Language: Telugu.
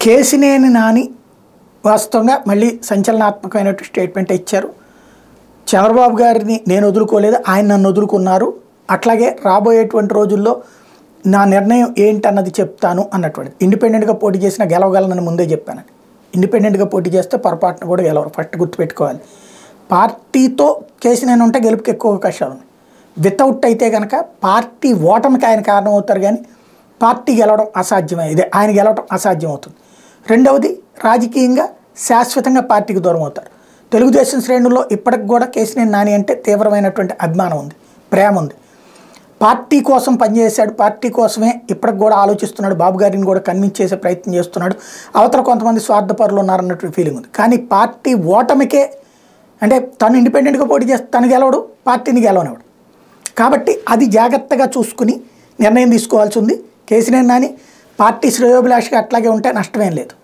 కేసినేని నాని వాస్తవంగా మళ్ళీ సంచలనాత్మకమైన స్టేట్మెంట్ ఇచ్చారు. చంద్రబాబు గారిని నేను వదులుకోలేదు, ఆయన నన్ను వదులుకున్నారు, అట్లాగే రాబోయేటువంటి రోజుల్లో నా నిర్ణయం ఏంటన్నది చెప్తాను అన్నటువంటిది. ఇండిపెండెంట్గా పోటీ చేసినా గెలవగలనని ముందే చెప్పాను. ఇండిపెండెంట్గా పోటీ చేస్తే పొరపాటున కూడా గెలవరు, ఫస్ట్ గుర్తుపెట్టుకోవాలి. పార్టీతో కేసినేని ఉంటే గెలుపుకి ఎక్కువ అవకాశాలు ఉన్నాయి. వితౌట్ అయితే కనుక పార్టీ ఓటమికి ఆయన కారణం అవుతారు, కానీ పార్టీ గెలవడం అసాధ్యమే. ఇదే ఆయన గెలవడం అసాధ్యం అవుతుంది. రెండవది, రాజకీయంగా శాశ్వతంగా పార్టీకి దూరం అవుతారు. తెలుగుదేశం శ్రేణుల్లో ఇప్పటికి కూడా కేసినేని నాని అంటే తీవ్రమైనటువంటి అభిమానం ఉంది, ప్రేమ ఉంది. పార్టీ కోసం పనిచేశాడు, పార్టీ కోసమే ఇప్పటికి కూడా ఆలోచిస్తున్నాడు, బాబు గారిని కూడా కన్విన్స్ చేసే ప్రయత్నం చేస్తున్నాడు. అవతల కొంతమంది స్వార్థపరులు ఉన్నారన్నటువంటి ఫీలింగ్ ఉంది. కానీ పార్టీ ఓటమికే, అంటే తను ఇండిపెండెంట్గా పోటీ చేస్తే తను గెలవడు, పార్టీని గెలవనివాడు. కాబట్టి అది జాగ్రత్తగా చూసుకుని నిర్ణయం తీసుకోవాల్సి ఉంది. కేసినేని నాని పార్టీ శ్రేయోభిలాషిగా అట్లాగే ఉంటే నష్టమేం లేదు.